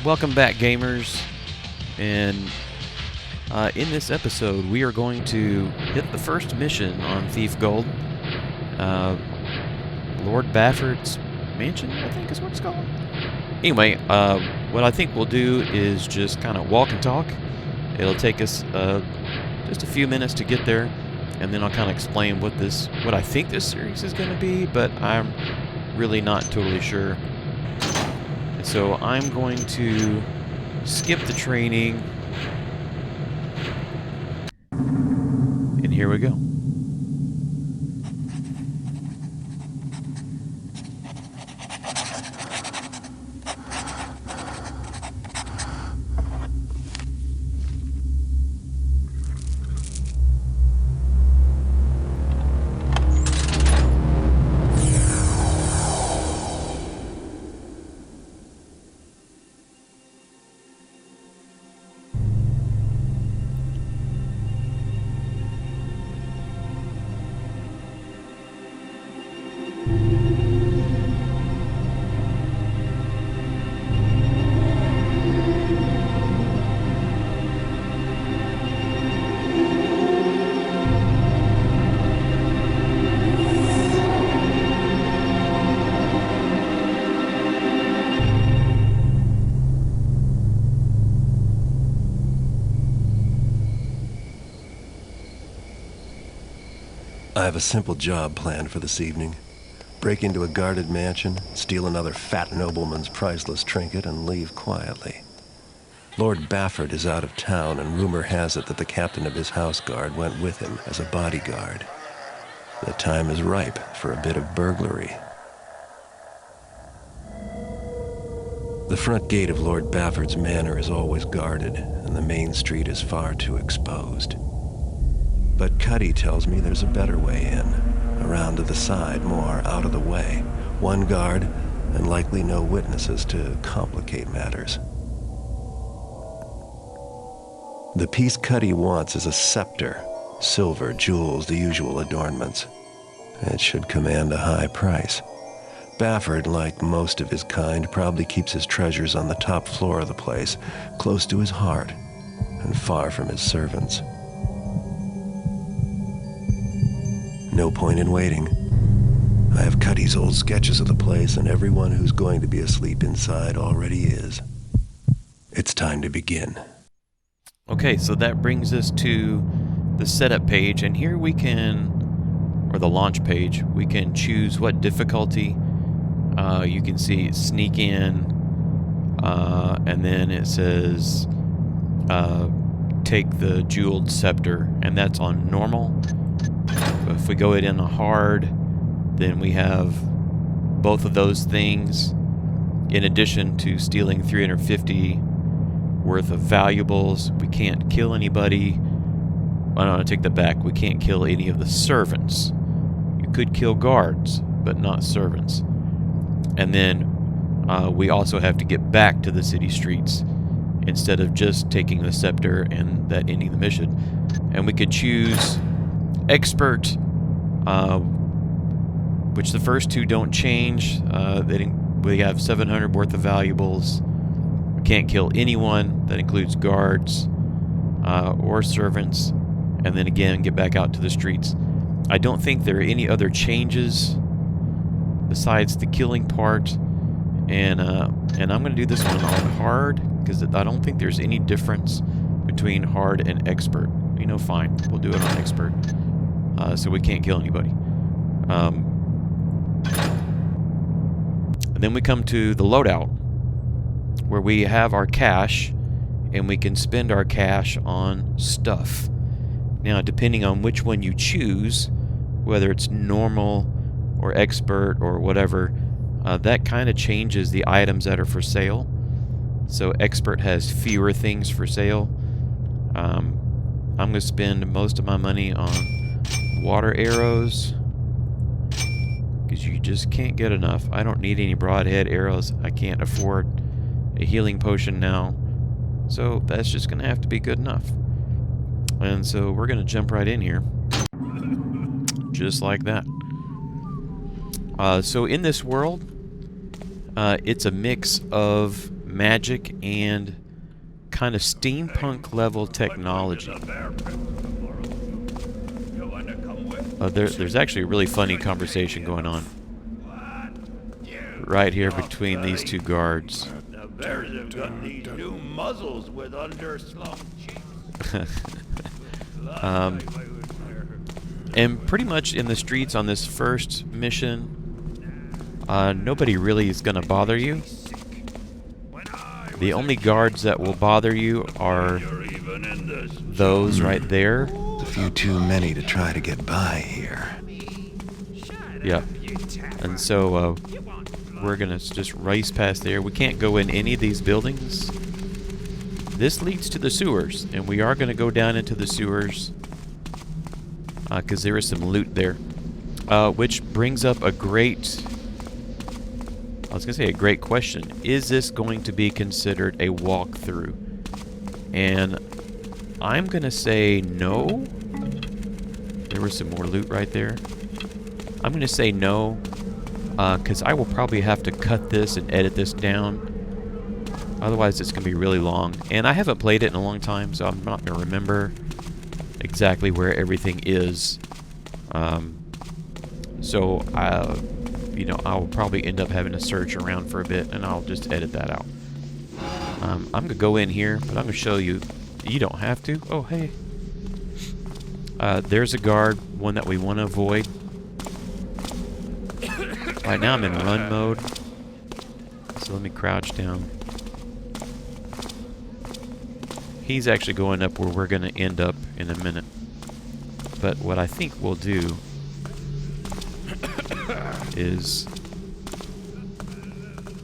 Welcome back, gamers, and in this episode we are going to hit the first mission on Thief Gold. Lord Bafford's mansion, I think is what it's called. Anyway, what I think we'll do is just kind of walk and talk. It'll take us just a few minutes to get there, and then I'll kind of explain what I think this series is going to be, but I'm really not totally sure. And so I'm going to skip the training, and here we go. I have a simple job planned for this evening. Break into a guarded mansion, steal another fat nobleman's priceless trinket, and leave quietly. Lord Bafford is out of town, and rumor has it that the captain of his house guard went with him as a bodyguard. The time is ripe for a bit of burglary. The front gate of Lord Bafford's manor is always guarded, and the main street is far too exposed. But Cuddy tells me there's a better way in, around to the side, more out of the way. One guard, and likely no witnesses to complicate matters. The piece Cuddy wants is a scepter, silver, jewels, the usual adornments. It should command a high price. Bafford, like most of his kind, probably keeps his treasures on the top floor of the place, close to his heart, and far from his servants. No point in waiting. I have Cuddy's old sketches of the place, and everyone who's going to be asleep inside already is. It's time to begin. Okay, so that brings us to the setup page, and here we can, or the launch page, we can choose what difficulty. You can see sneak in, and then it says take the jeweled scepter, and that's on normal. If we go it in a hard, then we have both of those things in addition to stealing 350 worth of valuables. We can't kill anybody. I don't want to take that back. We can't kill any of the servants. You could kill guards, but not servants. And then we also have to get back to the city streets instead of just taking the scepter and that ending the mission. And we could choose expert, which the first two don't change. We have 700 worth of valuables. We can't kill anyone. That includes guards or servants. And then again, get back out to the streets. I don't think there are any other changes besides the killing part. And I'm going to do this one on hard because I don't think there's any difference between hard and expert. You know, fine. We'll do it on expert. So we can't kill anybody. And then we come to the loadout, where we have our cash, and we can spend our cash on stuff. Now, depending on which one you choose, whether it's normal or expert or whatever, that kind of changes the items that are for sale. So expert has fewer things for sale. I'm going to spend most of my money on water arrows, because you just can't get enough. I don't need any broadhead arrows. I can't afford a healing potion now, so that's just gonna have to be good enough. And so we're gonna jump right in here, just like that. So in this world, it's a mix of magic and kind of steampunk level technology. There's actually a really funny conversation going on right here between these two guards. The bears have got these new muzzles with underslung cheeks. And pretty much in the streets on this first mission, nobody really is going to bother you. The only guards that will bother you are those right there. A few too many to try to get by here. Yeah. And so we're going to just race past there. We can't go in any of these buildings. This leads to the sewers, and we are going to go down into the sewers because there is some loot there. Which brings up a great... I was going to say a great question. Is this going to be considered a walkthrough? And I'm going to say no. There was some more loot right there. I'm going to say no, because I will probably have to cut this and edit this down. Otherwise, it's going to be really long. And I haven't played it in a long time, so I'm not going to remember exactly where everything is. You know, I'll probably end up having to search around for a bit, and I'll just edit that out. I'm going to go in here, but I'm going to show you. You don't have to. Oh, hey. There's a guard, one that we want to avoid. Right now I'm in run mode. So let me crouch down. He's actually going up where we're going to end up in a minute. But what I think we'll do is...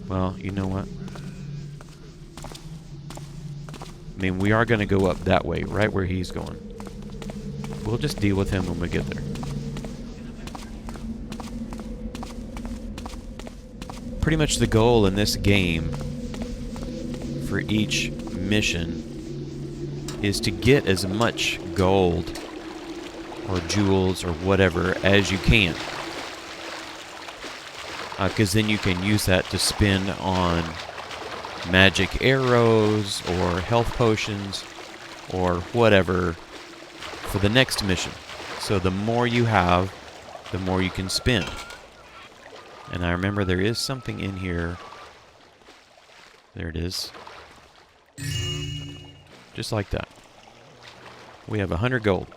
Well, you know what? I mean, we are going to go up that way, right where he's going. We'll just deal with him when we get there. Pretty much the goal in this game for each mission is to get as much gold or jewels or whatever as you can. Because then you can use that to spend on magic arrows or health potions or whatever for the next mission. So the more you have, the more you can spend. And I remember there is something in here. There it is. Just like that. We have 100 gold.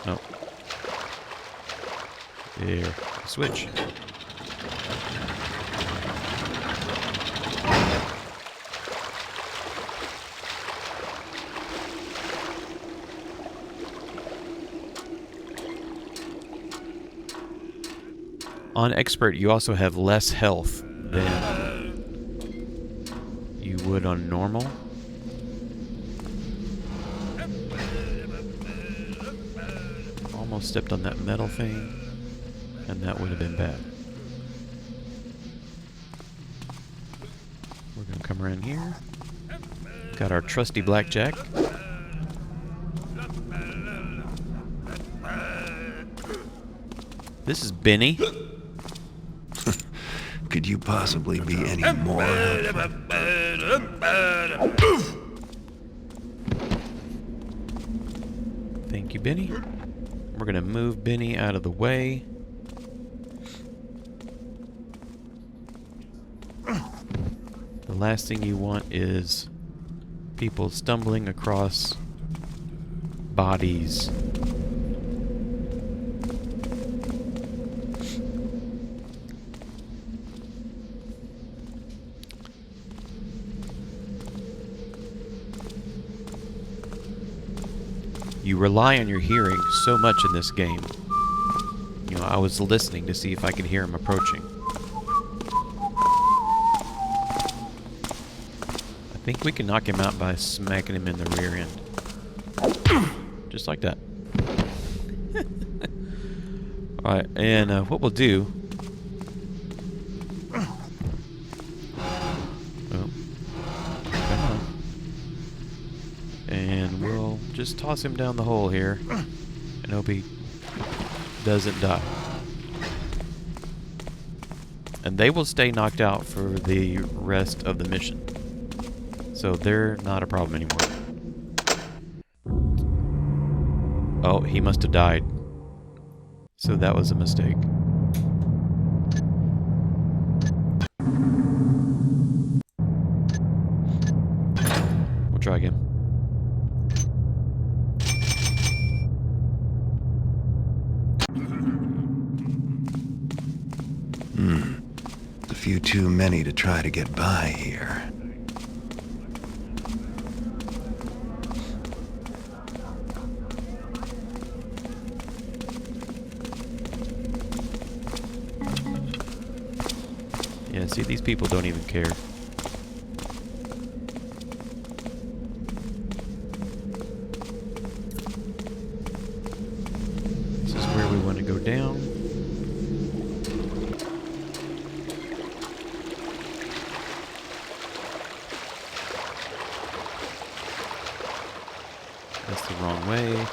Oh. There. Switch. On expert, you also have less health than you would on normal. Almost stepped on that metal thing, and that would have been bad. We're going to come around here. Got our trusty blackjack. This is Benny. Could you possibly be any more helpful? Thank you, Benny. We're going to move Benny out of the way. The last thing you want is people stumbling across bodies. You rely on your hearing so much in this game. You know, I was listening to see if I could hear him approaching. I think we can knock him out by smacking him in the rear end. Just like that. Alright, and what we'll do... Oh. Come on. And we'll just toss him down the hole here and hope he doesn't die. And they will stay knocked out for the rest of the mission. So they're not a problem anymore. Oh, he must have died. So that was a mistake. We'll try again. A few too many to try to get by here. Yeah, see, these people don't even care. This is where we want to go down. That's the wrong way.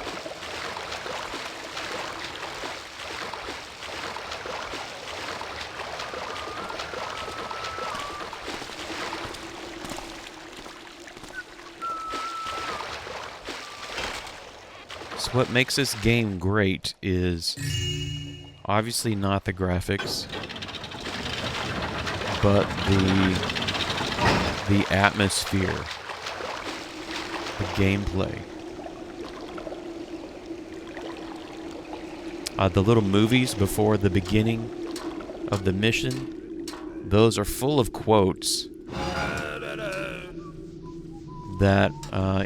So what makes this game great is obviously not the graphics, but the atmosphere, the gameplay. The little movies before the beginning of the mission, those are full of quotes that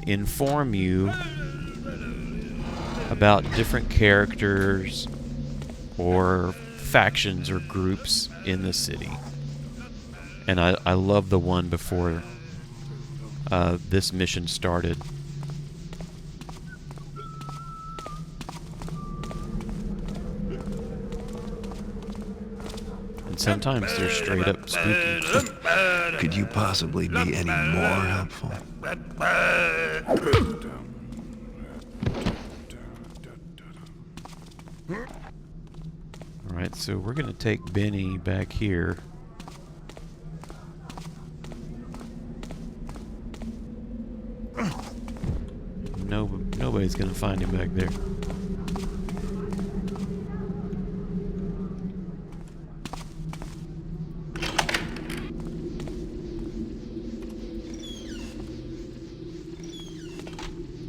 inform you about different characters or factions or groups in the city. And I love the one before this mission started. And sometimes they're straight up spooky. Could you possibly be any more helpful? Alright, so we're going to take Benny back here. Nobody's going to find him back there.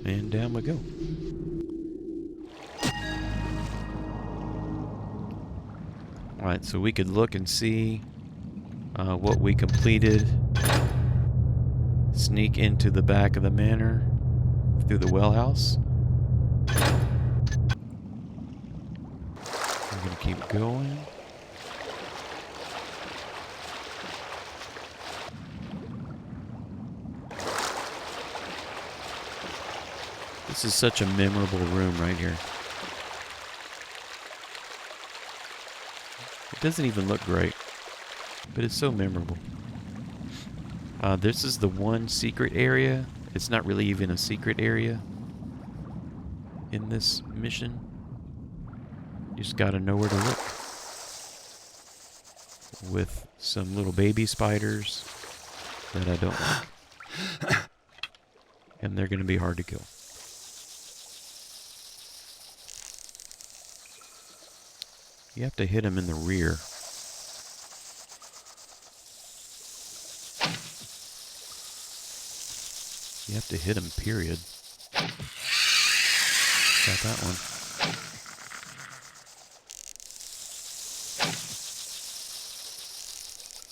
And down we go. Alright, so we could look and see what we completed. Sneak into the back of the manor through the well house. We're going to keep going. This is such a memorable room right here. It doesn't even look great, but it's so memorable. This is the one secret area. It's not really even a secret area in this mission. You just gotta know where to look. With some little baby spiders that I don't like. And they're gonna be hard to kill. You have to hit them in the rear. You have to hit them, period. Got that one.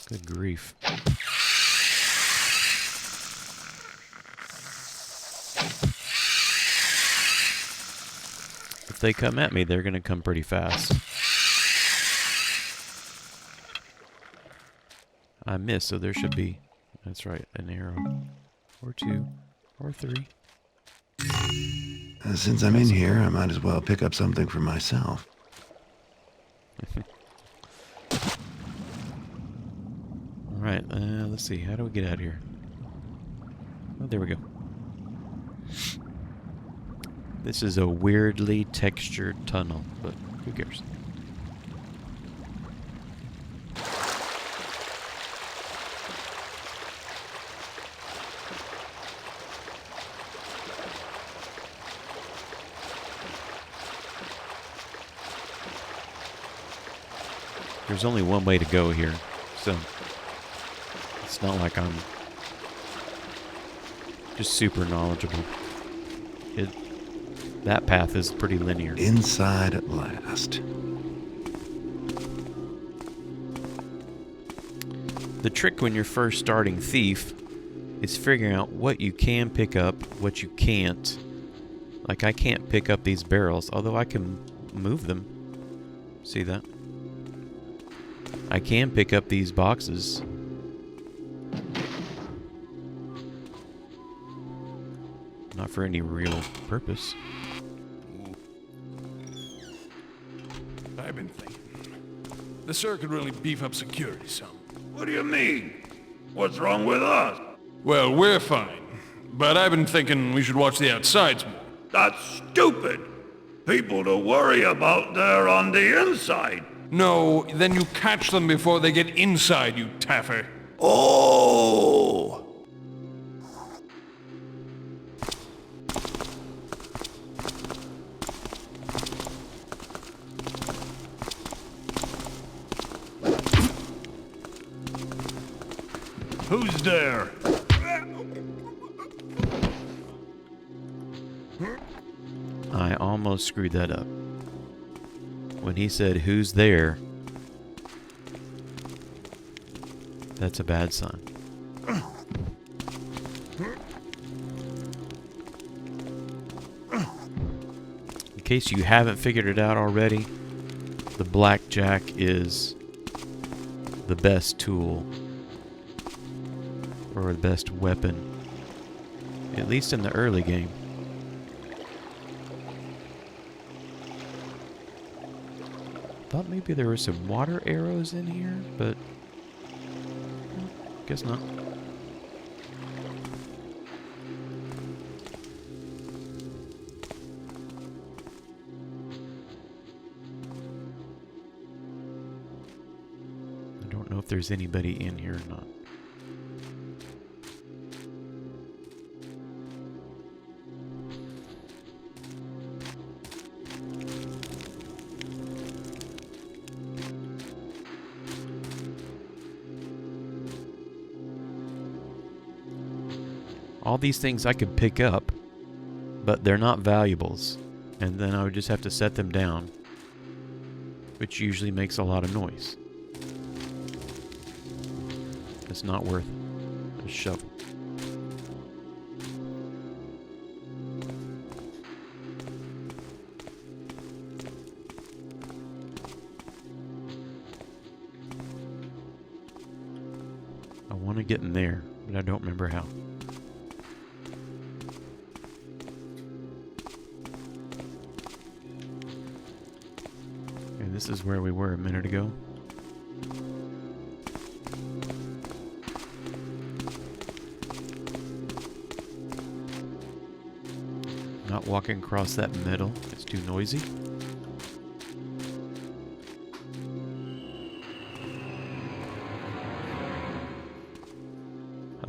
Good grief. If they come at me, they're going to come pretty fast. I missed, so there should be, that's right, an arrow. Or two. Or three. Since I'm in here, I might as well pick up something for myself. Alright, let's see. How do we get out of here? Oh, there we go. This is a weirdly textured tunnel, but who cares? There's only one way to go here, so it's not like I'm just super knowledgeable. That path is pretty linear. Inside at last. The trick when you're first starting Thief is figuring out what you can pick up, what you can't. Like, I can't pick up these barrels, although I can move them. See that? I can pick up these boxes. Not for any real purpose. I've been thinking. The sir could really beef up security some. What do you mean? What's wrong with us? Well, we're fine. But I've been thinking we should watch the outsides more. That's stupid. People to worry about there on the inside. No, then you catch them before they get inside, you taffer. Oh! Who's there? I almost screwed that up. When he said, "Who's there?" That's a bad sign. In case you haven't figured it out already, the blackjack is the best tool, or the best weapon, at least in the early game. Thought maybe there were some water arrows in here, but guess not. I don't know if there's anybody in here or not. All these things I could pick up, but they're not valuables. And then I would just have to set them down, which usually makes a lot of noise. It's not worth a shovel. I want to get in there, but I don't remember how. This is where we were a minute ago. Not walking across that middle. It's too noisy.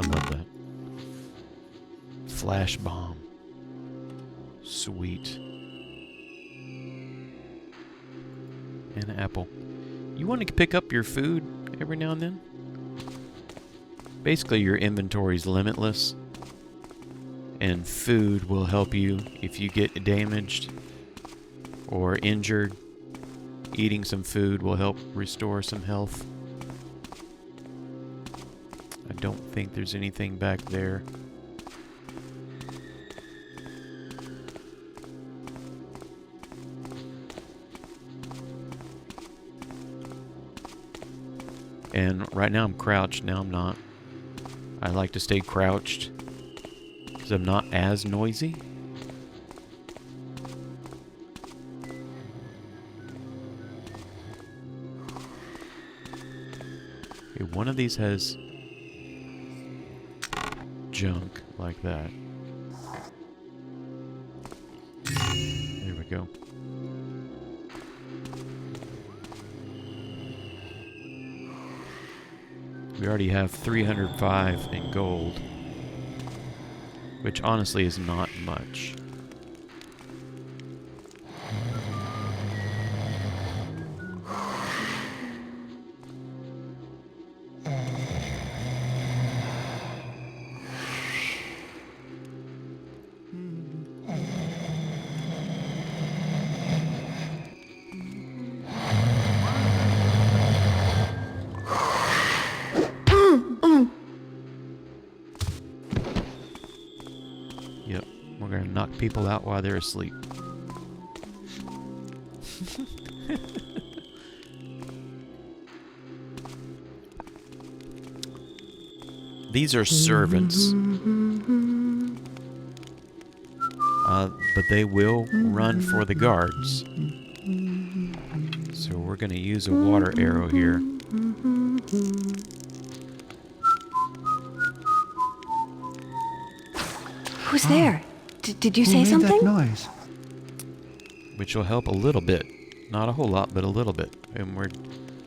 I love that. Flashbomb. Sweet. And an apple. You want to pick up your food every now and then? Basically, your inventory is limitless, and food will help you if you get damaged or injured. Eating some food will help restore some health. I don't think there's anything back there. And right now I'm crouched. Now I'm not. I like to stay crouched because I'm not as noisy. Okay, one of these has junk like that. There we go. We already have 305 in gold, which honestly is not much. knock people out while they're asleep. These are servants. But they will run for the guards. So we're going to use a water arrow here. Who's there? Did you Who say made something? that noise? Which will help a little bit. Not a whole lot, but a little bit. And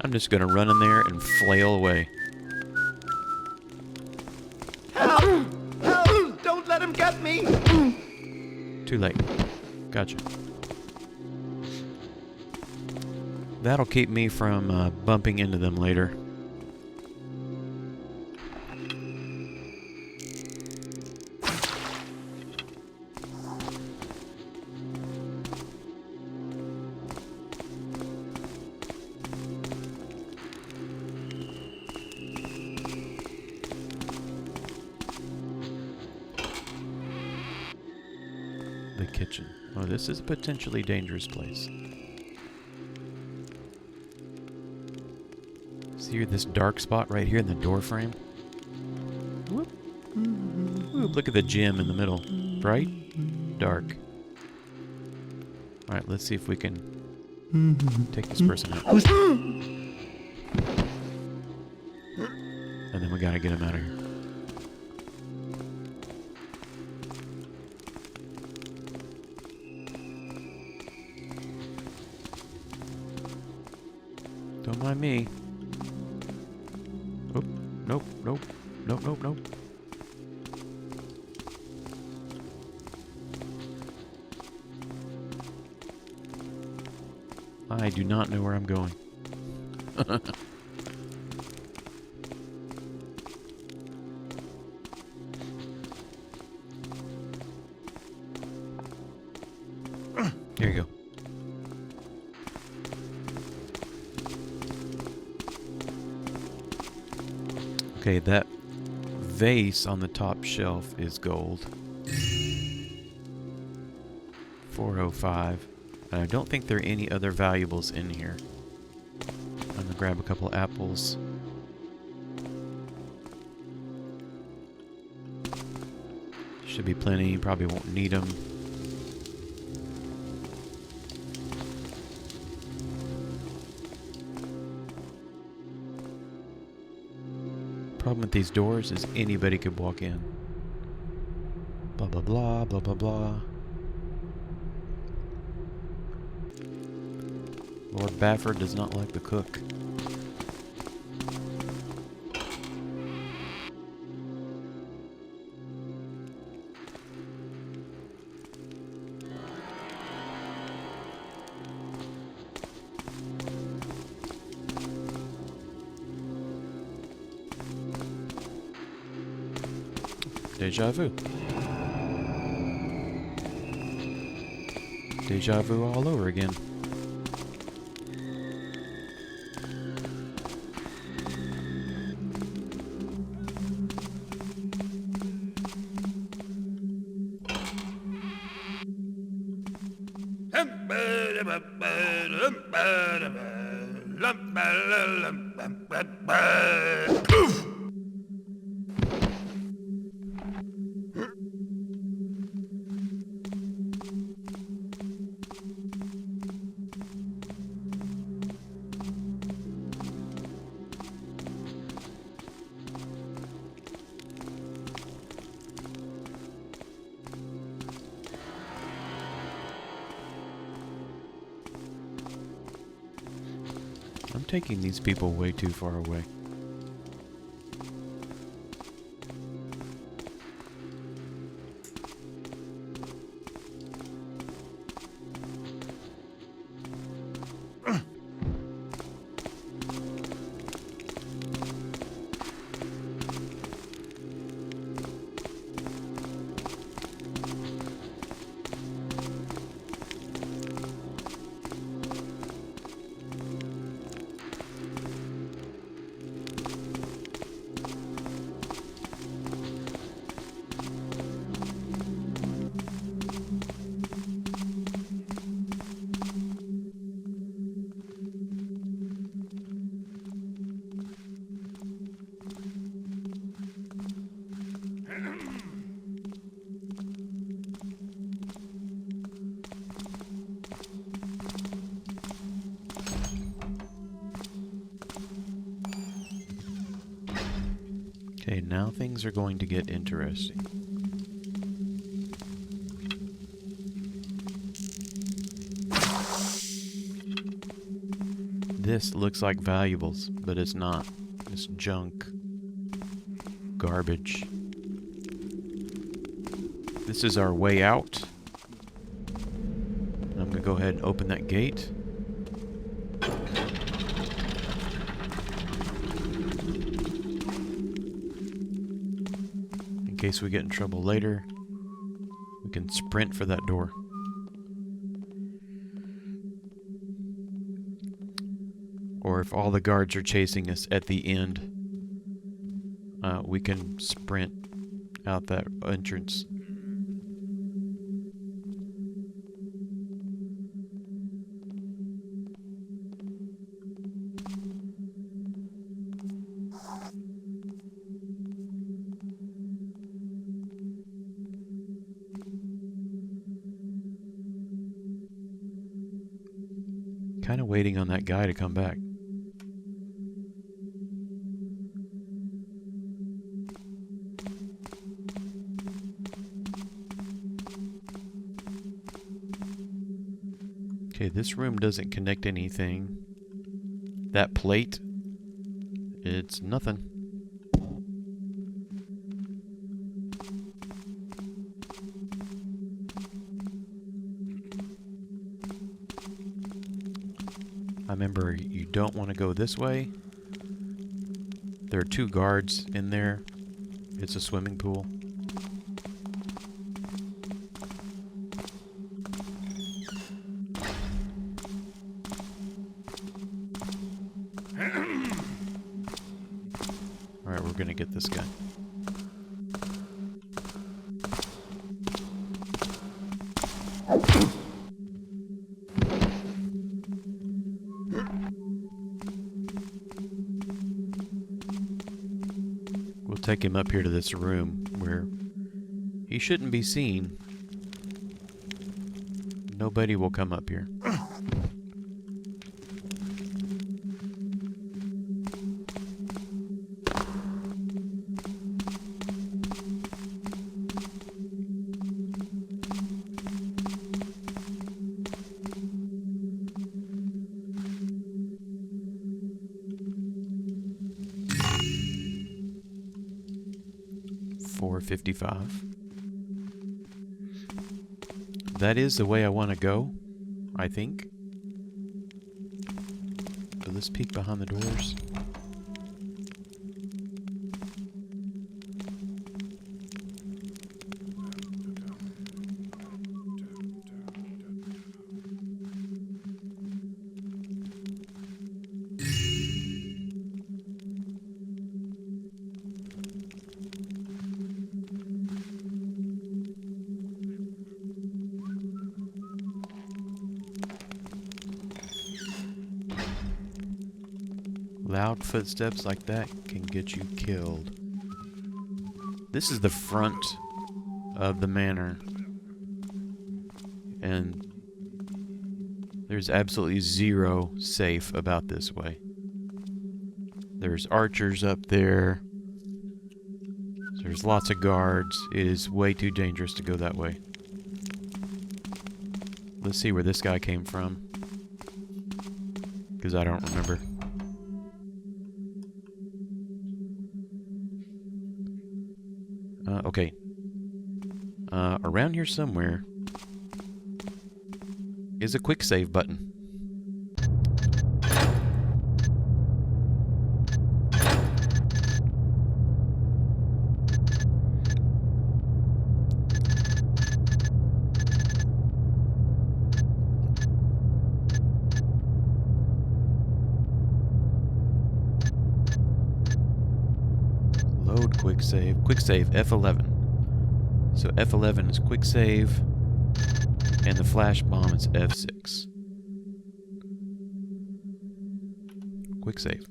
I'm just going to run in there and flail away. Help! Help! Don't let him get me! Too late. Gotcha. That'll keep me from bumping into them later. The kitchen. Oh, this is a potentially dangerous place. See here, this dark spot right here in the door frame? Whoop. Whoop, look at the gem in the middle. Bright, dark. Alright, let's see if we can take this person out. And then we gotta get him out of here. Don't mind me. Oh, nope, nope, nope, nope, nope. I do not know where I'm going. Here you go. Okay, that vase on the top shelf is gold. 405. And I don't think there are any other valuables in here. I'm gonna grab a couple apples. Should be plenty, probably won't need them. Problem with these doors is anybody could walk in. Blah blah blah, blah blah blah. Lord Bafford does not like the cook. Deja vu. Deja vu all over again. I'm taking these people way too far away. Okay, now things are going to get interesting. This looks like valuables, but it's not. It's junk. Garbage. This is our way out. I'm going to go ahead and open that gate. In case we get in trouble later, we can sprint for that door. Or if all the guards are chasing us at the end, we can sprint out that entrance. Kind of waiting on that guy to come back. Okay, this room doesn't connect anything. That plate, it's nothing. I remember you don't want to go this way. There are 2 guards in there. It's a swimming pool. Alright, we're gonna get this guy. We'll take him up here to this room where he shouldn't be seen. Nobody will come up here. $4.55. That is the way I want to go, I think. So let's peek behind the doors. Loud footsteps like that can get you killed. This is the front of the manor. And there's absolutely zero safe about this way. There's archers up there. There's lots of guards. It is way too dangerous to go that way. Let's see where this guy came from, because I don't remember. Okay. Around here somewhere is a quick save button. Load quick save. Quick save F11. So F11 is quick save, and the Flashbomb is F6. Quick save.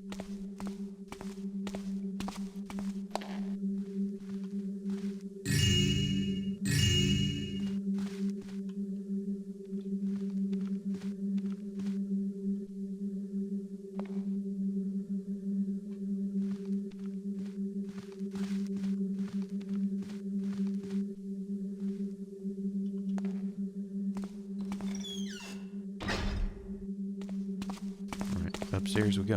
Upstairs we go.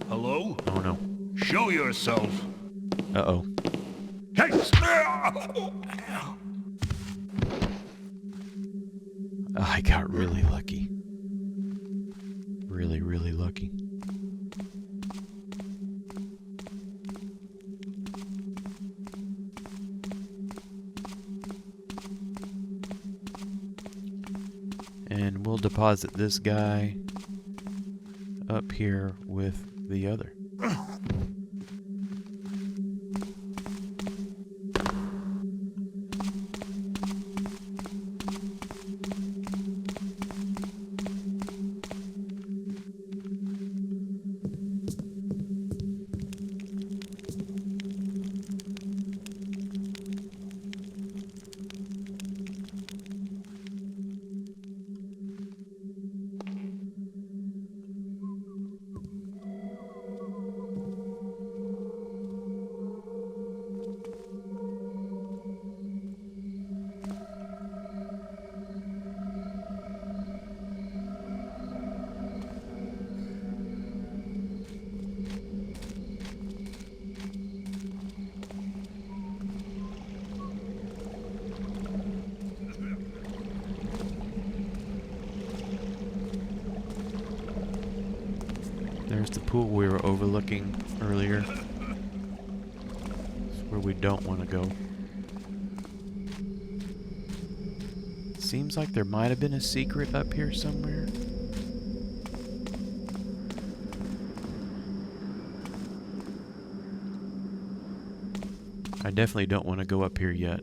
Hello? Oh no. Show yourself. Uh-oh. Hey! I got really lucky. Really, really lucky. And we'll deposit this guy up here with the other. There's the pool we were overlooking earlier. It's where we don't want to go. Seems like there might have been a secret up here somewhere. I definitely don't want to go up here yet.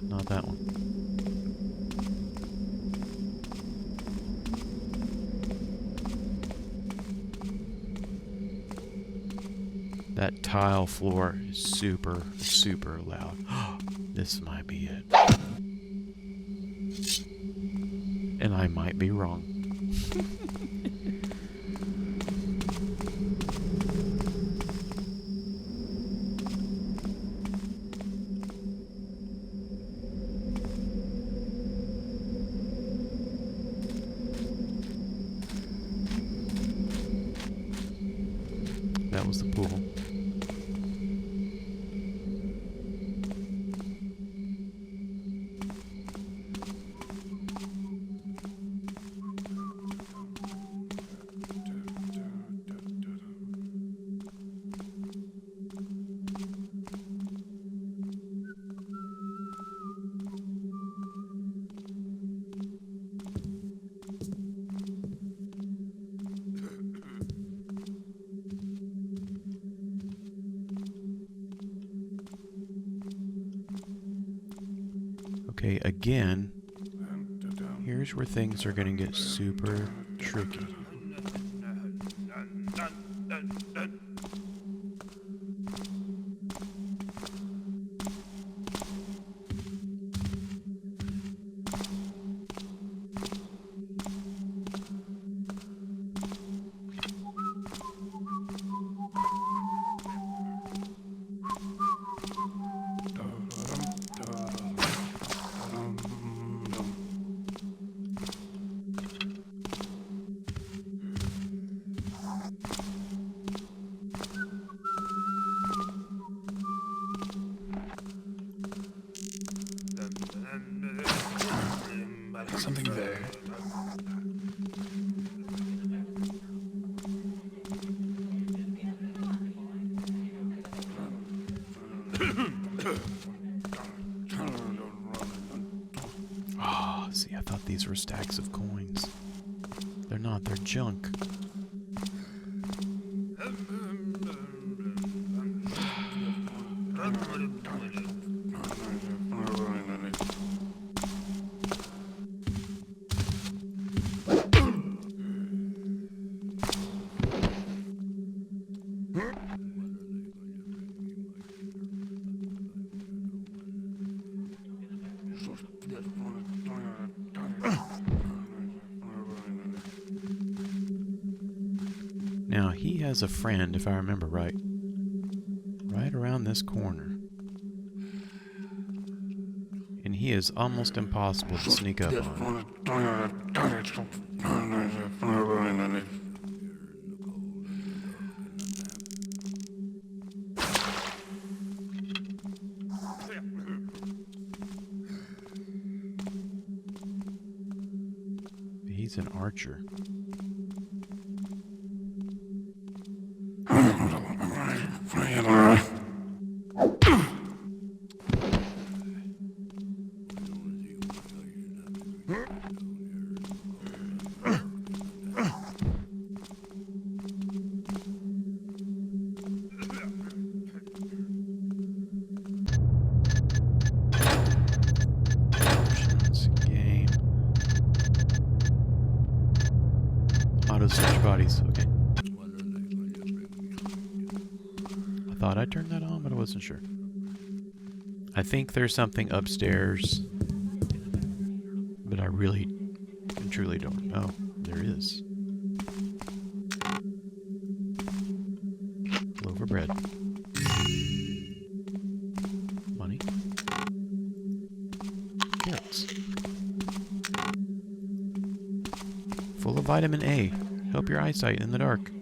Not that one. That tile floor is super, super loud. This might be it. And I might be wrong. That was the pool. Okay, again, here's where things are going to get super tricky. Something there. Oh, see, I thought these were stacks of coins. They're not, they're junk. Now, he has a friend, if I remember right. around this corner. And he is almost impossible to sneak up on. He's an archer. Game. Auto switch bodies. Okay. I thought I turned that on, but I wasn't sure. I think there's something upstairs, but I really and truly don't know. There is. Loaf of bread. Money. Carrots. Full of vitamin A. Help your eyesight in the dark.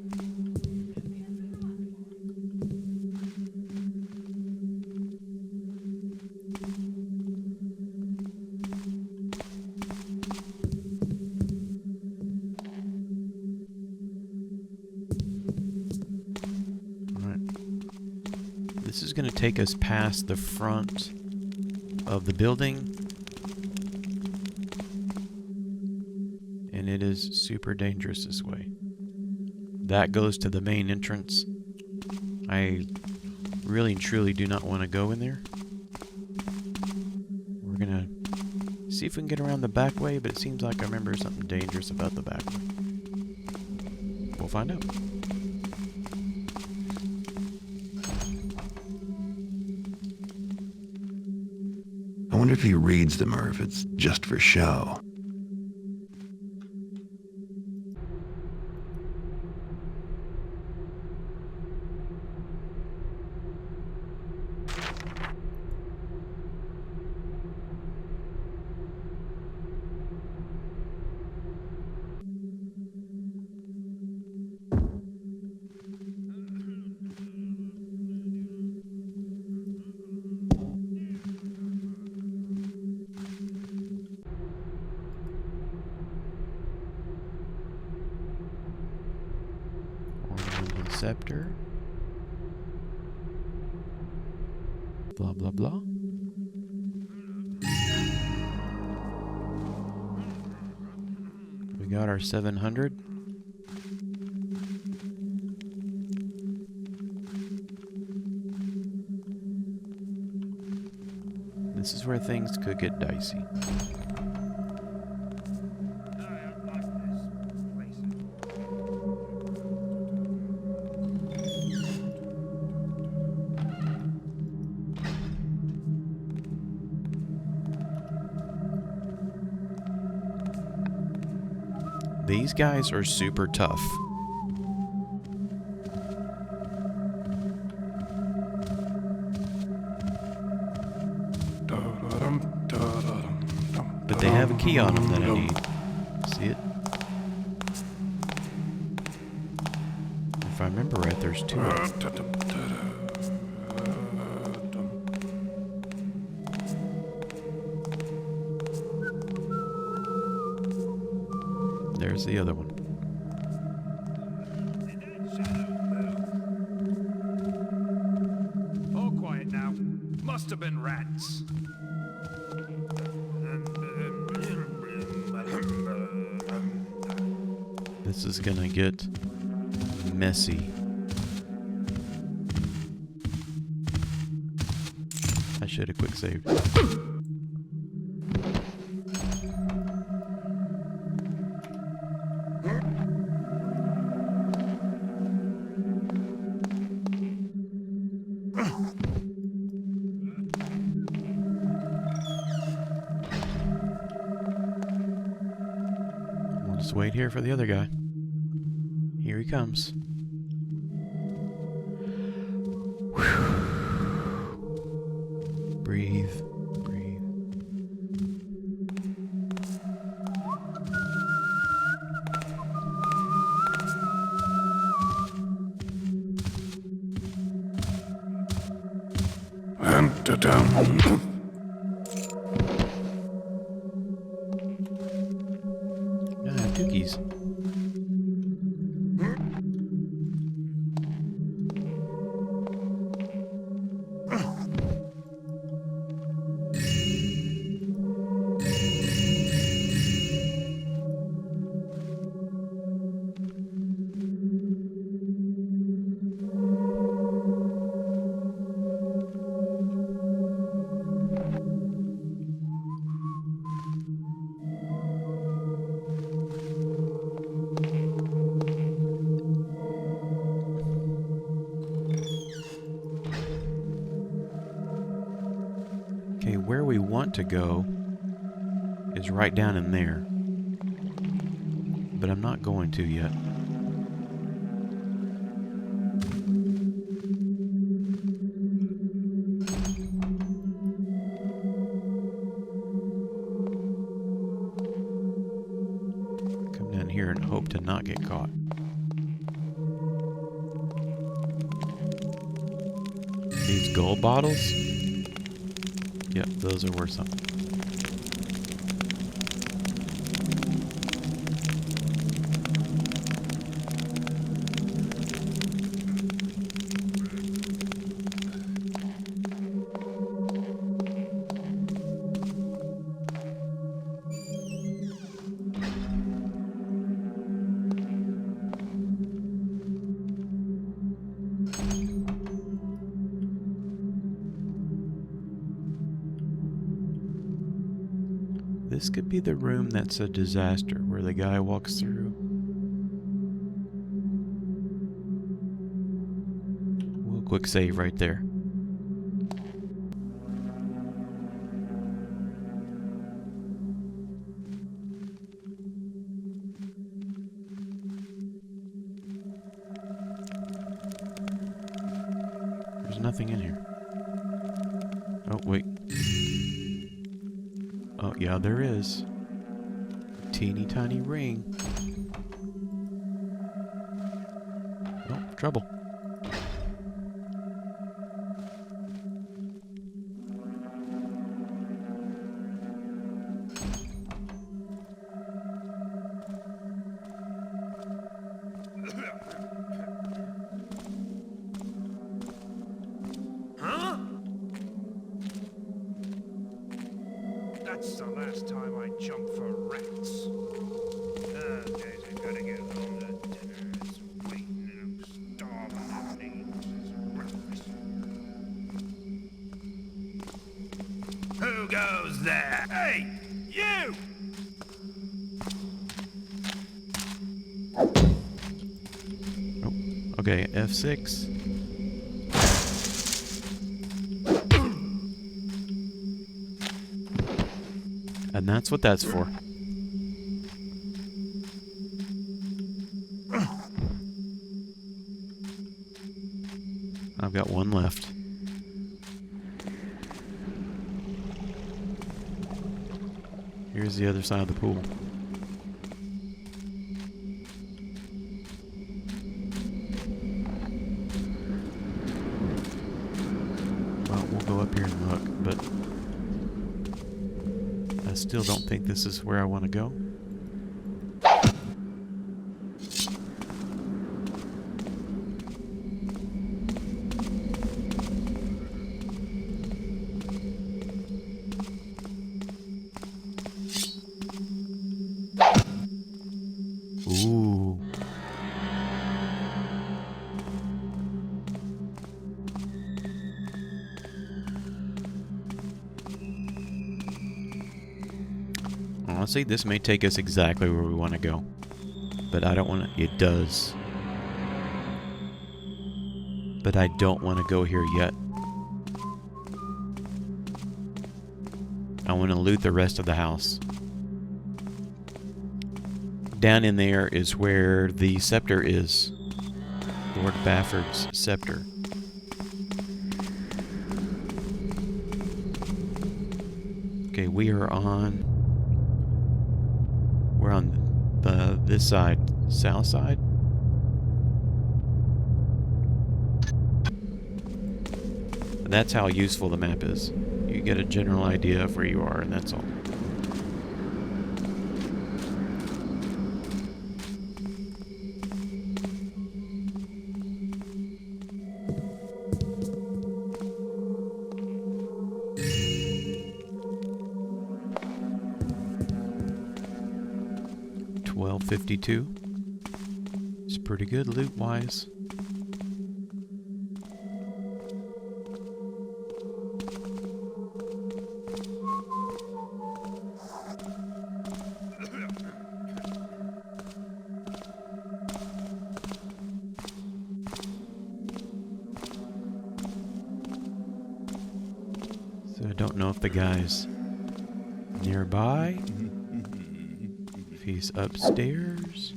This is going to take us past the front of the building. And it is super dangerous this way. That goes to the main entrance. I really and truly do not want to go in there. We're going to see if we can get around the back way, but it seems like I remember something dangerous about the back way. We'll find out. I wonder if he reads them or if it's just for show. Scepter. Blah, blah, blah. We got our 700. This is where things could get dicey. These guys are super tough. But they have a key on them that I need. See it? If I remember right, there's two of them. There's the other one. All quiet now. Must have been rats. This is gonna get messy. I should have quick saved. We'll just wait here for the other guy. Here he comes. Whew. Breathe. Breathe. And down. Two keys. Okay, where we want to go is right down in there. But I'm not going to yet. Come down here and hope to not get caught. These gold bottles? Yep, those are worth something. This could be the room that's a disaster, where the guy walks through. Well, quick save right there. There's nothing in here. Oh, wait. Oh, yeah, there is. A teeny tiny ring. Oh, trouble. That's the last time I jump for rats. Okay, so gotta get home to dinner. It's waiting and I'm starving. Who goes there? Hey, you! Oh, okay, F6. And that's what that's for. I've got one left. Here's the other side of the pool. Well, we'll go up here and look, but I still don't think this is where I want to go. Ooh. Honestly, this may take us exactly where we want to go. But I don't want to... It does. But I don't want to go here yet. I want to loot the rest of the house. Down in there is where the scepter is. Lord Bafford's scepter. Okay, we're on this side, south side. And that's how useful the map is. You get a general idea of where you are, and that's all. $12.52. It's pretty good loot-wise. So I don't know if the guy's nearby. If he's upstairs.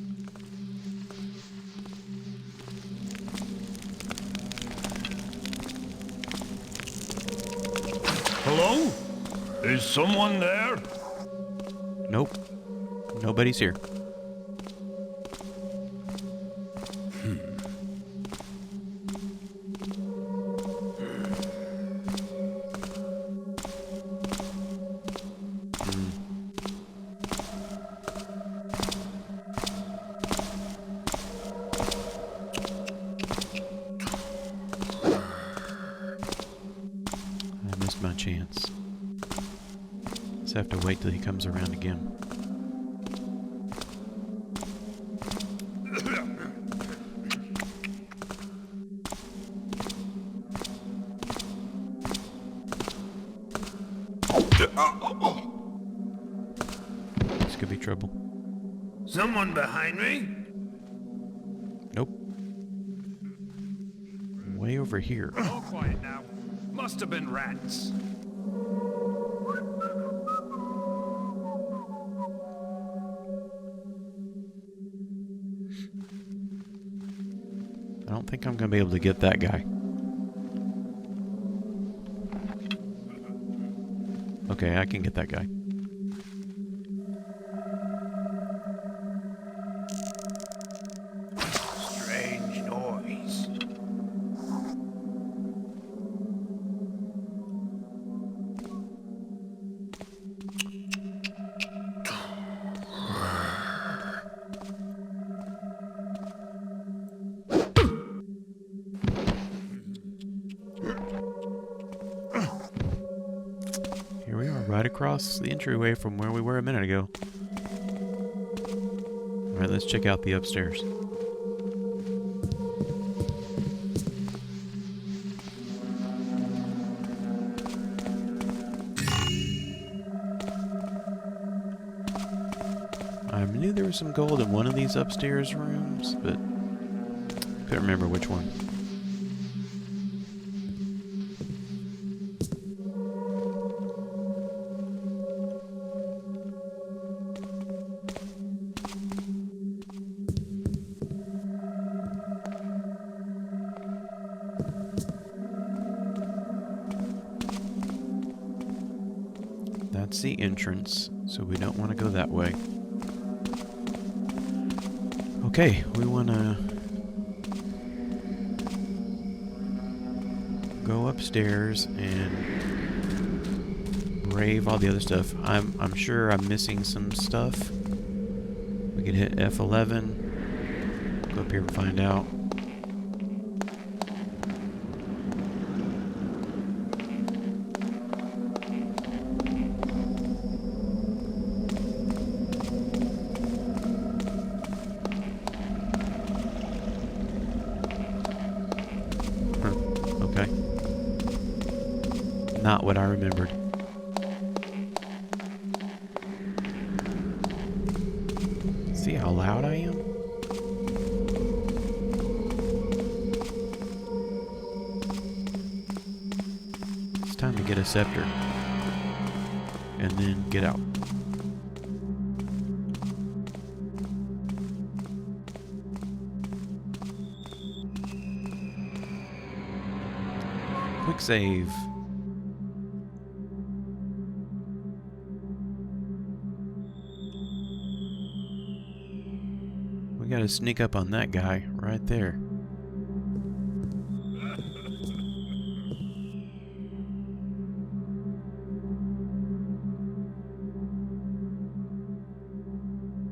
Hello? Is someone there? Nope. Nobody's here. I missed my chance. Just have to wait till he comes around again. This could be trouble. Someone behind me? Nope. Way over here. All quiet now. Must have been rats. I don't think I'm going to be able to get that guy. Okay, I can get that guy. Strange noise. Here we are, right across the entryway from where we were a minute ago. Alright, let's check out the upstairs. I knew there was some gold in one of these upstairs rooms, but couldn't remember which one. That's the entrance, so we don't want to go that way. Okay, we want to go upstairs and brave all the other stuff. I'm sure I'm missing some stuff. We could hit F11. Go up here and find out. Okay. Not what I remembered. See how loud I am? It's time to get a scepter. And then get out. Quick save. gotta sneak up on that guy right there.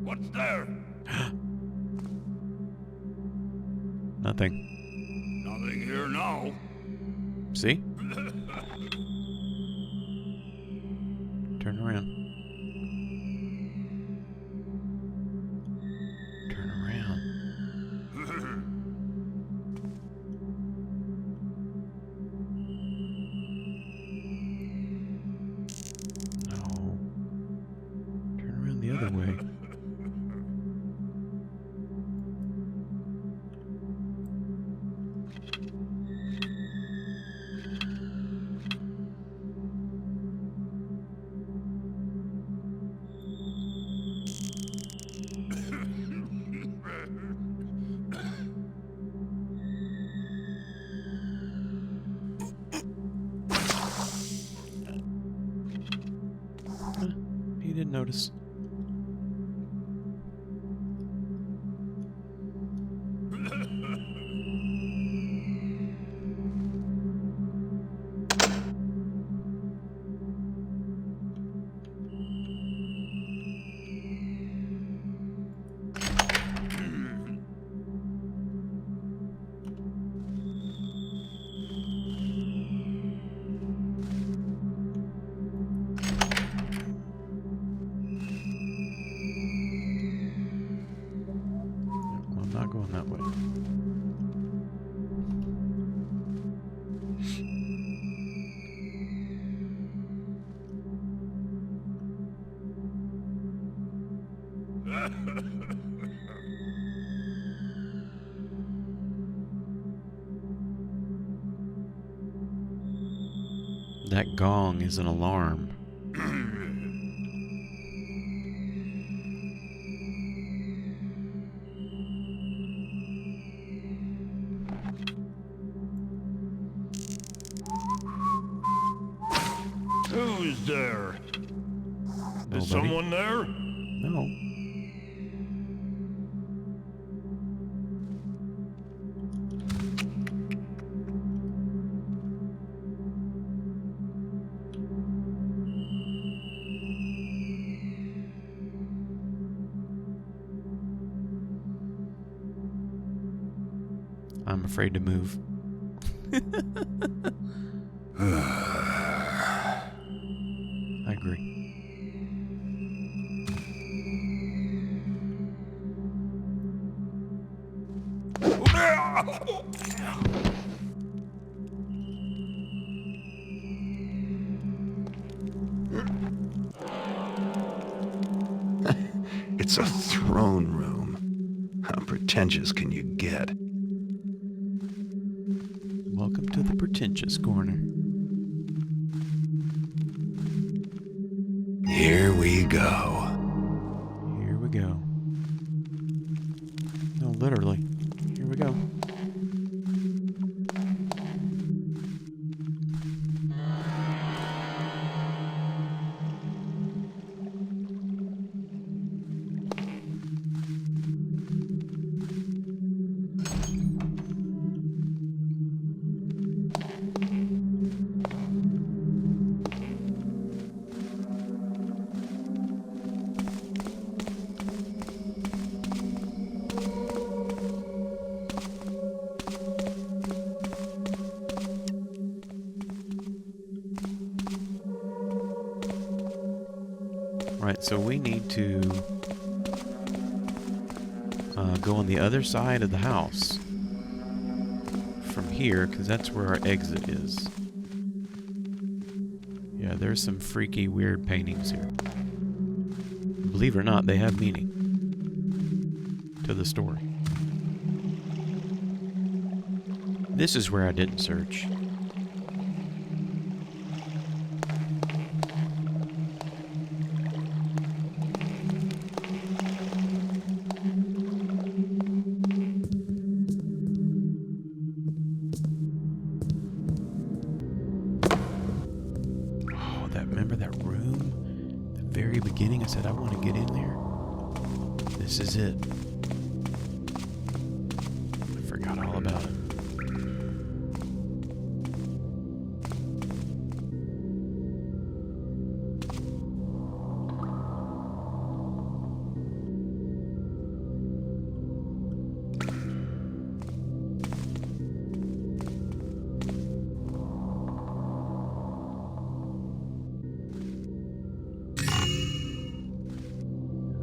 What's there? Nothing. Nothing here now. See? Turn around. Turn around. No. Turn around the other way. He didn't notice. Well, I'm not going that way. That gong is an alarm. Who's there? Nobody. Is someone there? No. I'm afraid to move. I agree. It's a throne room. How pretentious can you get? Welcome to the pretentious corner. Here we go. Here we go. No, literally. Here we go. Right, so we need to go on the other side of the house from here, because that's where our exit is. Yeah, there's some freaky, weird paintings here. Believe it or not, they have meaning to the story. This is where I didn't search. Remember that room? The very beginning, I said I want to get in there. This is it. Forgot all about it.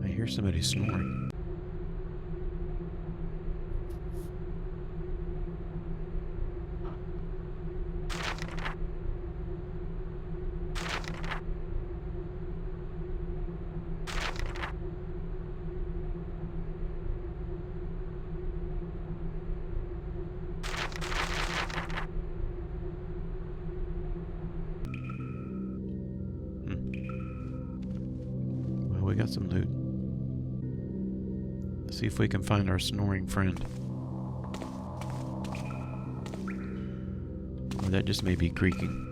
I hear somebody snoring. Well, we got some loot. Let's see if we can find our snoring friend. Or that just may be creaking.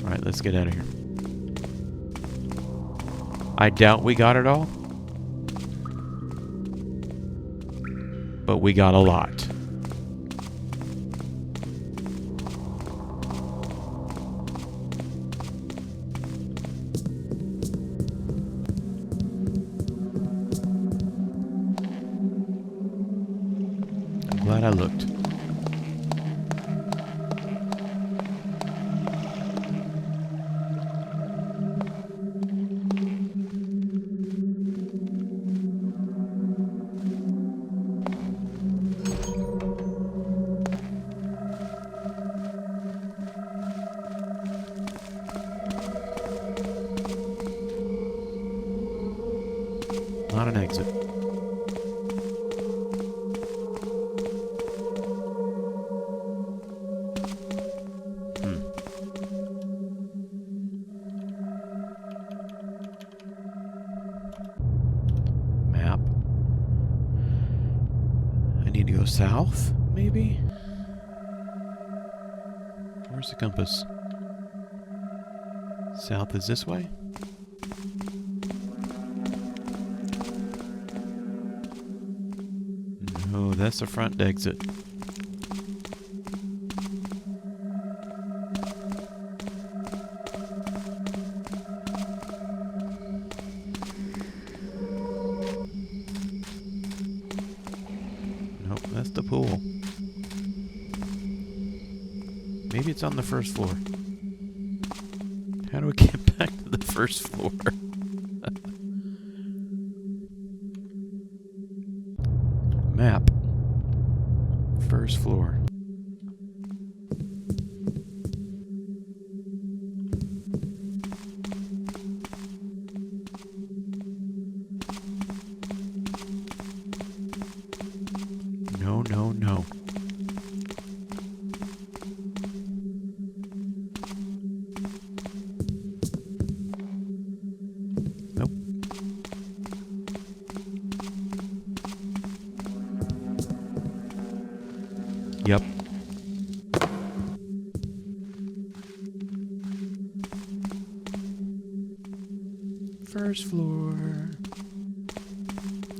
Alright, let's get out of here. I doubt we got it all. But we got a lot. I'm glad I looked. Not an exit. Map. I need to go south, maybe? Where's the compass? South is this way? No, that's the front exit. Nope, that's the pool. Maybe it's on the first floor. How do we get back to the first floor? Map. First floor. No, no, no. Nope. Yep. First floor.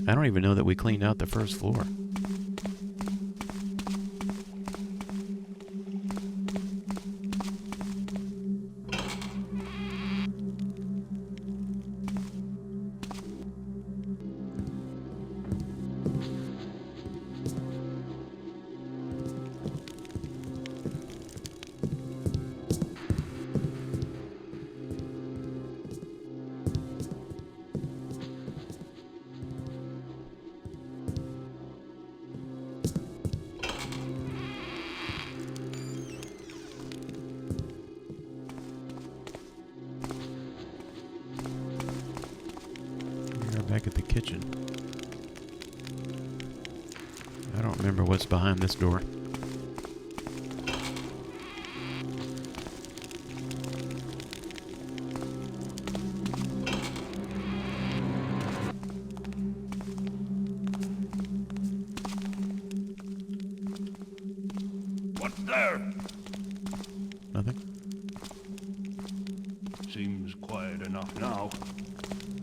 I don't even know that we cleaned out the first floor. Back at the kitchen. I don't remember what's behind this door. What's there? Nothing? Seems quiet enough now.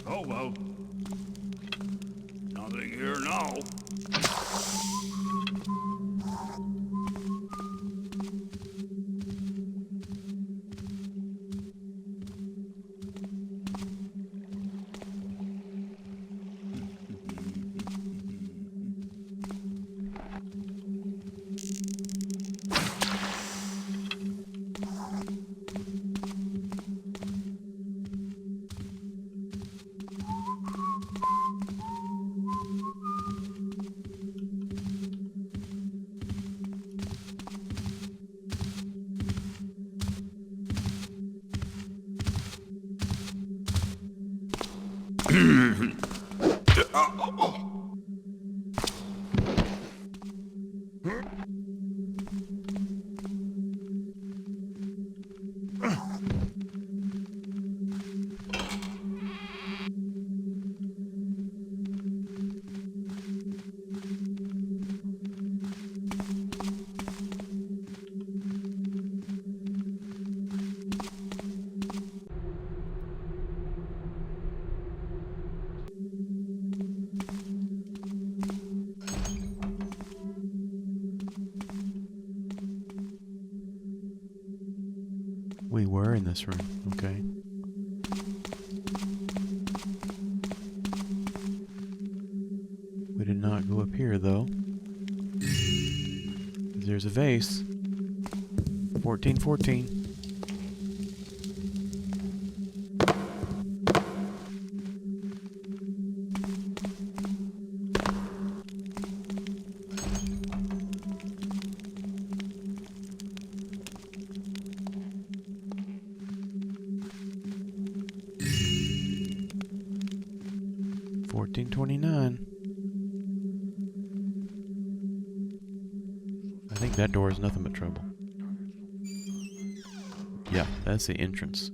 Oh well. Nothing here now. We were in this room, okay. We did not go up here, though. There's a vase. 1414. I think that door is nothing but trouble. Yeah, that's the entrance.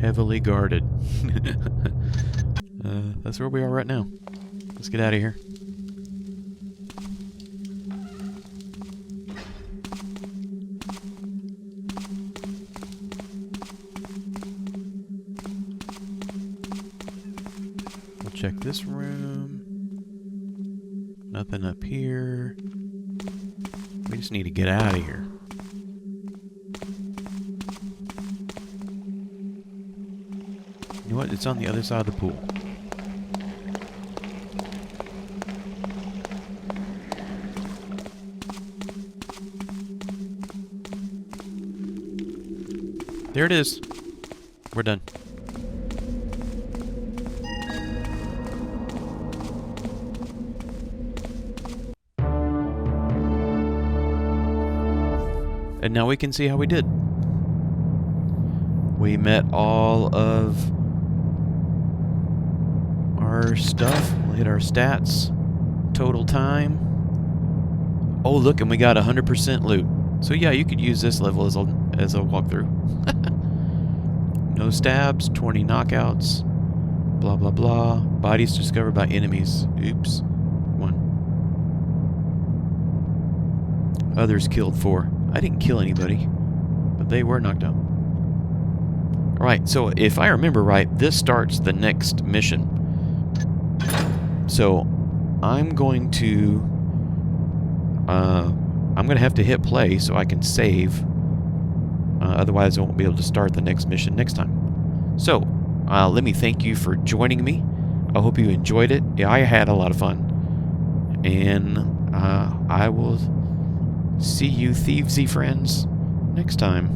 Heavily guarded. That's where we are right now. Let's get out of here. We'll check this room. Nothing up here. We just need to get out of here. You know what? It's on the other side of the pool. There it is. We're done. And now we can see how we did. We met all of our stuff. We'll hit our stats. Total time. Oh, look, and we got 100% loot. So yeah, you could use this level as a walkthrough. No stabs, 20 knockouts, blah blah blah. Bodies discovered by enemies. Oops. 1. Others killed 4. I didn't kill anybody, but they were knocked out. Alright, so if I remember right, this starts the next mission. So I'm going to have to hit play so I can save. Otherwise I won't be able to start the next mission next time. So let me thank you for joining me. I hope you enjoyed it. Yeah, I had a lot of fun. And I will see you thievesy friends next time.